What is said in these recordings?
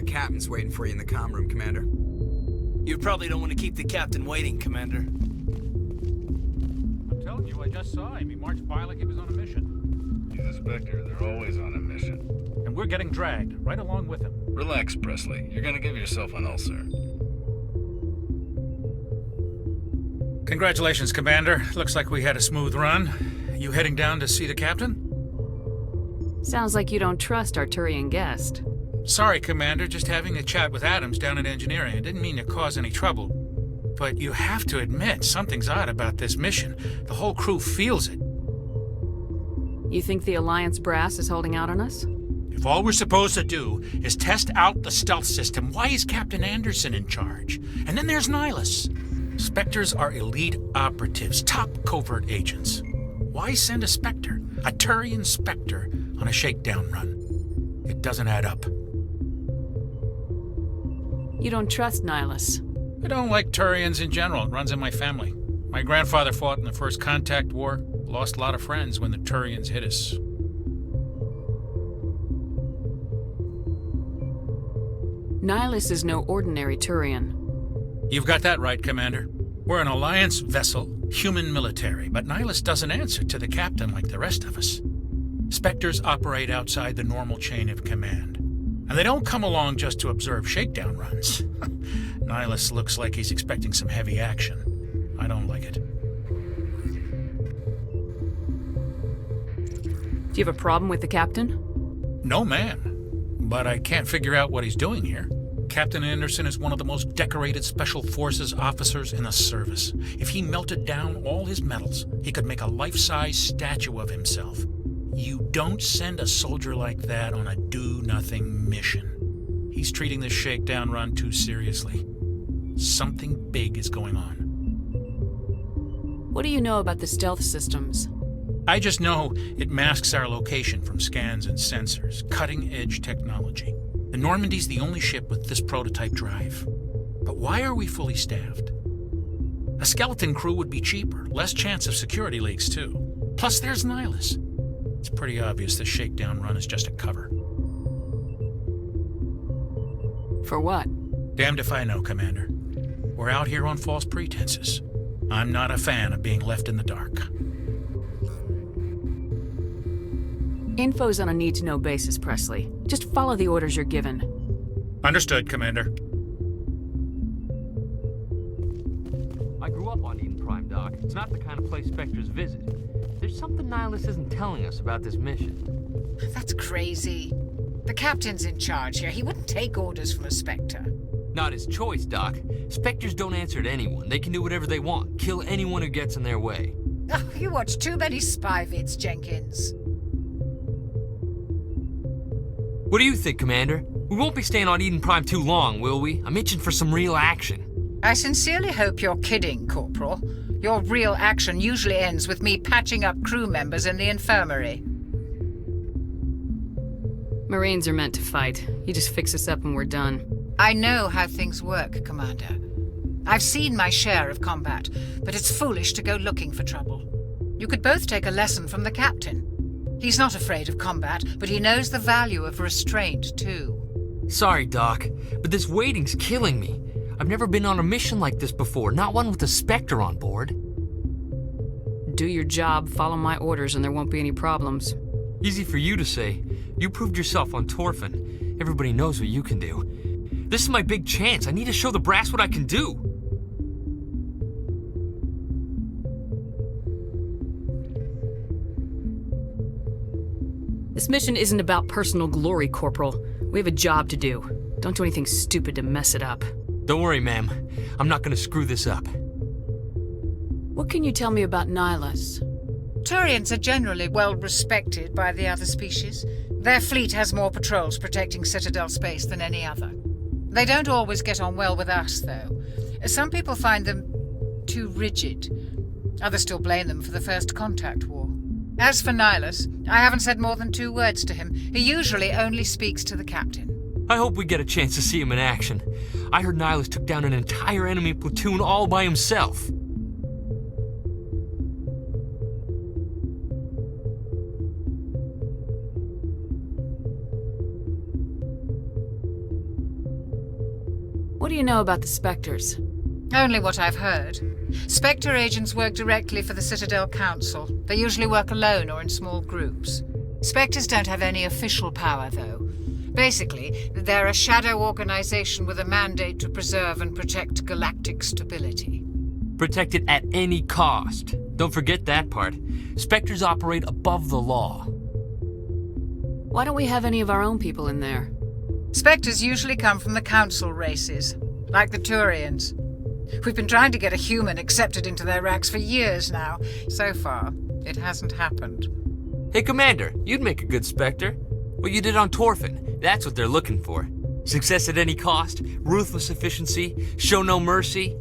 captain's waiting for you in the comm room, Commander. You probably don't want to keep the captain waiting, Commander. I'm telling you, I just saw him. He marched by like he was on a mission. He's a Spectre. They're always on a mission. And we're getting dragged, right along with him. Relax, Presley. You're gonna give yourself an ulcer. Congratulations, Commander. Looks like we had a smooth run. You heading down to see the captain? Sounds like you don't trust our Turian guest. Sorry, Commander. Just having a chat with Adams down at engineering. I didn't mean to cause any trouble. But you have to admit, something's odd about this mission. The whole crew feels it. You think the Alliance brass is holding out on us? If all we're supposed to do is test out the stealth system, why is Captain Anderson in charge? And then there's Nihilus. Spectres are elite operatives, top covert agents. Why send a Spectre, a Turian Spectre, on a shakedown run? It doesn't add up. You don't trust Nihilus? I don't like Turians in general. It runs in my family. My grandfather fought in the First Contact War. Lost a lot of friends when the Turians hit us. Nihilus is no ordinary Turian. You've got that right, Commander. We're an Alliance vessel, human military, but Nihilus doesn't answer to the captain like the rest of us. Spectres operate outside the normal chain of command. And they don't come along just to observe shakedown runs. Nihilus looks like he's expecting some heavy action. I don't like it. Do you have a problem with the captain? No, man. But I can't figure out what he's doing here. Captain Anderson is one of the most decorated Special Forces officers in the service. If he melted down all his medals, he could make a life-size statue of himself. You don't send a soldier like that on a do-nothing mission. He's treating this shakedown run too seriously. Something big is going on. What do you know about the stealth systems? I just know it masks our location from scans and sensors. Cutting-edge technology. The Normandy's the only ship with this prototype drive. But why are we fully staffed? A skeleton crew would be cheaper, less chance of security leaks too. Plus there's Nihilus. It's pretty obvious this shakedown run is just a cover. For what? Damned if I know, Commander. We're out here on false pretenses. I'm not a fan of being left in the dark. Info's on a need-to-know basis, Presley. Just follow the orders you're given. Understood, Commander. I grew up on Eden Prime, Doc. It's not the kind of place Spectres visit. There's something Nihilus isn't telling us about this mission. That's crazy. The captain's in charge here. He wouldn't take orders from a Spectre. Not his choice, Doc. Spectres don't answer to anyone. They can do whatever they want. Kill anyone who gets in their way. Oh, you watch too many spy vids, Jenkins. What do you think, Commander? We won't be staying on Eden Prime too long, will we? I'm itching for some real action. I sincerely hope you're kidding, Corporal. Your real action usually ends with me patching up crew members in the infirmary. Marines are meant to fight. You just fix us up and we're done. I know how things work, Commander. I've seen my share of combat, but it's foolish to go looking for trouble. You could both take a lesson from the captain. He's not afraid of combat, but he knows the value of restraint, too. Sorry, Doc, but this waiting's killing me. I've never been on a mission like this before, not one with a Spectre on board. Do your job, follow my orders, and there won't be any problems. Easy for you to say. You proved yourself on Torfin. Everybody knows what you can do. This is my big chance. I need to show the brass what I can do. This mission isn't about personal glory, Corporal. We have a job to do. Don't do anything stupid to mess it up. Don't worry, ma'am. I'm not gonna screw this up. What can you tell me about Nihilus? Turians are generally well respected by the other species. Their fleet has more patrols protecting Citadel space than any other. They don't always get on well with us, though. Some people find them too rigid. Others still blame them for the First Contact War. As for Nihilus, I haven't said more than 2 words to him. He usually only speaks to the captain. I hope we get a chance to see him in action. I heard Nihilus took down an entire enemy platoon all by himself. What do you know about the Spectres? Only what I've heard. Spectre agents work directly for the Citadel Council. They usually work alone or in small groups. Spectres don't have any official power, though. Basically, they're a shadow organization with a mandate to preserve and protect galactic stability. Protect it at any cost. Don't forget that part. Spectres operate above the law. Why don't we have any of our own people in there? Spectres usually come from the Council races, like the Turians. We've been trying to get a human accepted into their ranks for years now. So far, it hasn't happened. Hey, Commander, you'd make a good Spectre. What you did on Torfin, that's what they're looking for. Success at any cost, ruthless efficiency, show no mercy.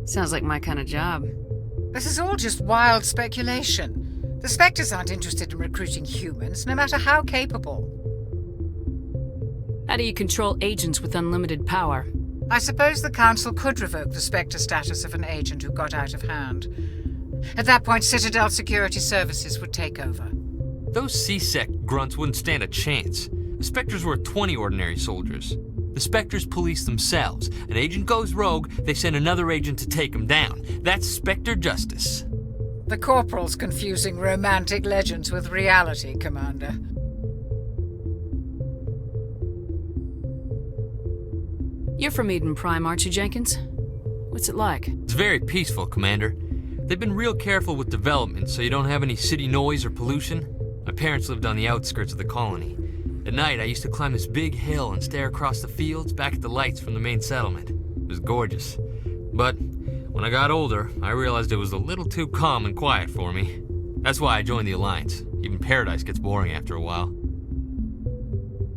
Sounds like my kind of job. This is all just wild speculation. The Spectres aren't interested in recruiting humans, no matter how capable. How do you control agents with unlimited power? I suppose the Council could revoke the Spectre status of an agent who got out of hand. At that point, Citadel Security Services would take over. Those C-Sec grunts wouldn't stand a chance. The Spectres were 20 ordinary soldiers. The Spectres police themselves. An agent goes rogue, they send another agent to take him down. That's Spectre justice. The Corporal's confusing romantic legends with reality, Commander. You're from Eden Prime, aren't you, Jenkins? What's it like? It's very peaceful, Commander. They've been real careful with development so you don't have any city noise or pollution. My parents lived on the outskirts of the colony. At night, I used to climb this big hill and stare across the fields back at the lights from the main settlement. It was gorgeous. But when I got older, I realized it was a little too calm and quiet for me. That's why I joined the Alliance. Even Paradise gets boring after a while.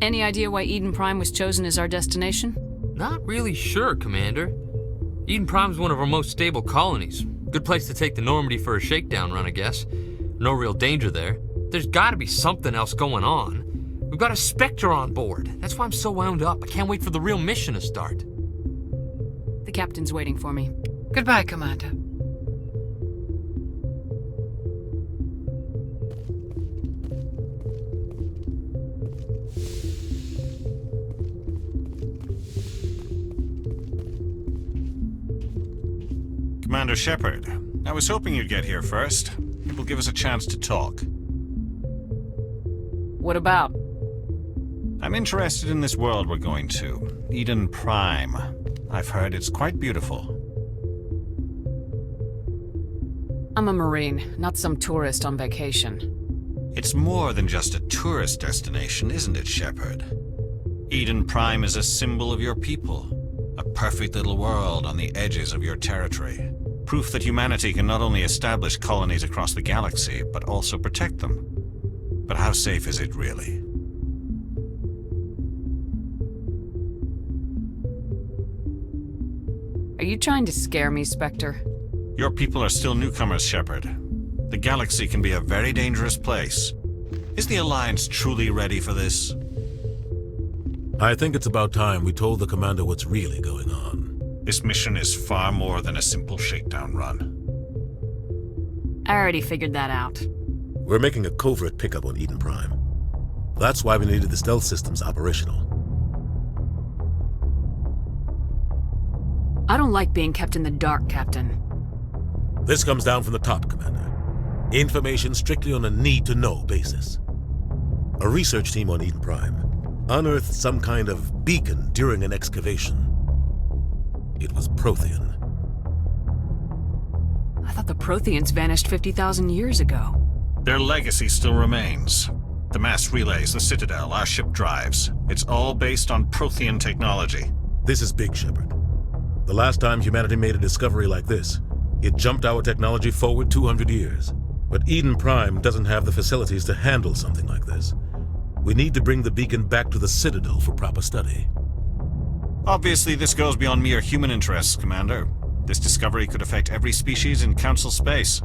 Any idea why Eden Prime was chosen as our destination? Not really sure, Commander. Eden Prime's one of our most stable colonies. Good place to take the Normandy for a shakedown run, I guess. No real danger there. There's gotta be something else going on. We've got a Spectre on board. That's why I'm so wound up. I can't wait for the real mission to start. The captain's waiting for me. Goodbye, Commander. Commander Shepard, I was hoping you'd get here first. It will give us a chance to talk. What about? I'm interested in this world we're going to, Eden Prime. I've heard it's quite beautiful. I'm a Marine, not some tourist on vacation. It's more than just a tourist destination, isn't it, Shepard? Eden Prime is a symbol of your people. A perfect little world on the edges of your territory. Proof that humanity can not only establish colonies across the galaxy, but also protect them. But how safe is it really? Are you trying to scare me, Spectre? Your people are still newcomers, Shepard. The galaxy can be a very dangerous place. Is the Alliance truly ready for this? I think it's about time we told the commander what's really going on. This mission is far more than a simple shakedown run. I already figured that out. We're making a covert pickup on Eden Prime. That's why we needed the stealth systems operational. I don't like being kept in the dark, Captain. This comes down from the top, Commander. Information strictly on a need-to-know basis. A research team on Eden Prime unearthed some kind of beacon during an excavation. It was Prothean. I thought the Protheans vanished 50,000 years ago. Their legacy still remains. The mass relays, the Citadel, our ship drives. It's all based on Prothean technology. This is big, Shepard. The last time humanity made a discovery like this, it jumped our technology forward 200 years. But Eden Prime doesn't have the facilities to handle something like this. We need to bring the beacon back to the Citadel for proper study. Obviously, this goes beyond mere human interests, Commander. This discovery could affect every species in Council space.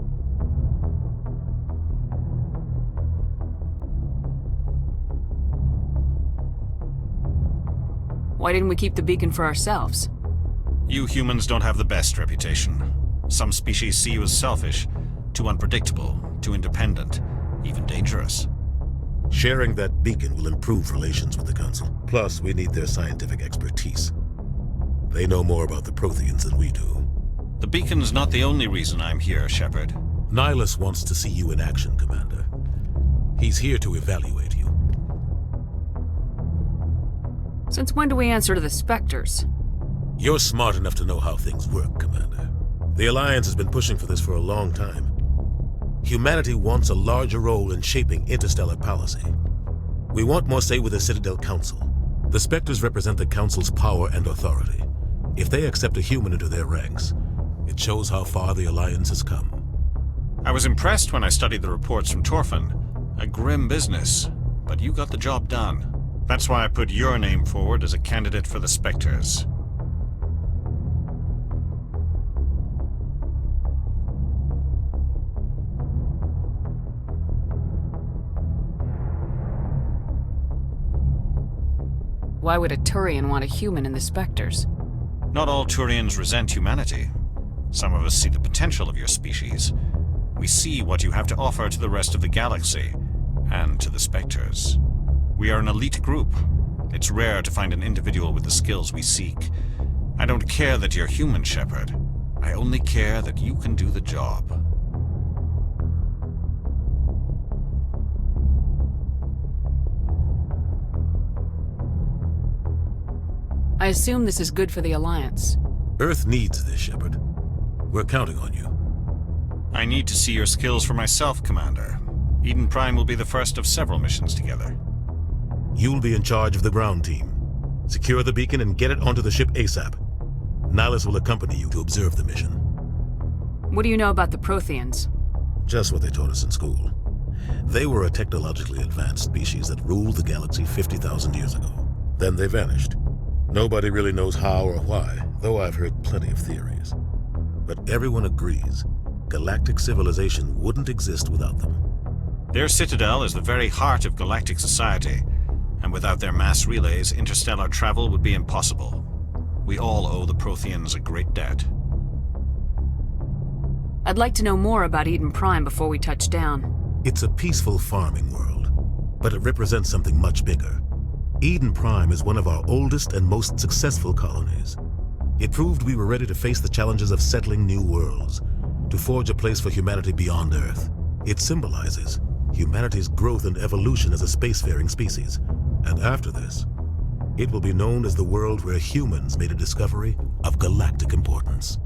Why didn't we keep the beacon for ourselves? You humans don't have the best reputation. Some species see you as selfish, too unpredictable, too independent, even dangerous. Sharing that beacon will improve relations with the Council. Plus, we need their scientific expertise. They know more about the Protheans than we do. The beacon's not the only reason I'm here, Shepard. Nihilus wants to see you in action, Commander. He's here to evaluate you. Since when do we answer to the Spectres? You're smart enough to know how things work, Commander. The Alliance has been pushing for this for a long time. Humanity wants a larger role in shaping interstellar policy. We want more say with the Citadel Council. The Spectres represent the Council's power and authority. If they accept a human into their ranks, it shows how far the Alliance has come. I was impressed when I studied the reports from Torfin. A grim business, but you got the job done. That's why I put your name forward as a candidate for the Spectres. Why would a Turian want a human in the Spectres? Not all Turians resent humanity. Some of us see the potential of your species. We see what you have to offer to the rest of the galaxy, and to the Spectres. We are an elite group. It's rare to find an individual with the skills we seek. I don't care that you're human, Shepard. I only care that you can do the job. I assume this is good for the Alliance. Earth needs this, Shepard. We're counting on you. I need to see your skills for myself, Commander. Eden Prime will be the first of several missions together. You'll be in charge of the ground team. Secure the beacon and get it onto the ship ASAP. Nihilus will accompany you to observe the mission. What do you know about the Protheans? Just what they taught us in school. They were a technologically advanced species that ruled the galaxy 50,000 years ago. Then they vanished. Nobody really knows how or why, though I've heard plenty of theories. But everyone agrees, galactic civilization wouldn't exist without them. Their citadel is the very heart of galactic society, and without their mass relays, interstellar travel would be impossible. We all owe the Protheans a great debt. I'd like to know more about Eden Prime before we touch down. It's a peaceful farming world, but it represents something much bigger. Eden Prime is one of our oldest and most successful colonies. It proved we were ready to face the challenges of settling new worlds, to forge a place for humanity beyond Earth. It symbolizes humanity's growth and evolution as a spacefaring species. And after this, it will be known as the world where humans made a discovery of galactic importance.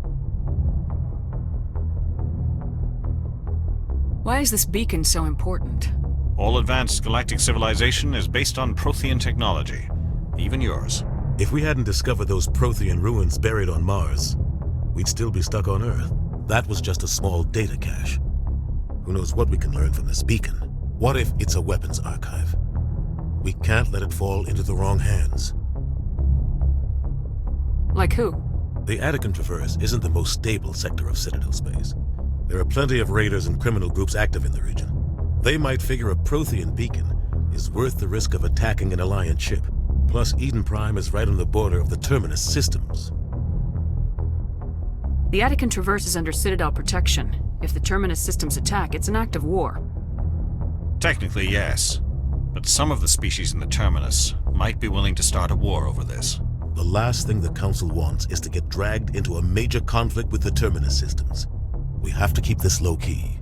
Why is this beacon so important? All advanced galactic civilization is based on Prothean technology, even yours. If we hadn't discovered those Prothean ruins buried on Mars, we'd still be stuck on Earth. That was just a small data cache. Who knows what we can learn from this beacon? What if it's a weapons archive? We can't let it fall into the wrong hands. Like who? The Attican Traverse isn't the most stable sector of Citadel space. There are plenty of raiders and criminal groups active in the region. They might figure a Prothean beacon is worth the risk of attacking an Alliance ship. Plus, Eden Prime is right on the border of the Terminus systems. The Attican Traverse is under Citadel protection. If the Terminus systems attack, it's an act of war. Technically, yes. But some of the species in the Terminus might be willing to start a war over this. The last thing the Council wants is to get dragged into a major conflict with the Terminus systems. We have to keep this low-key.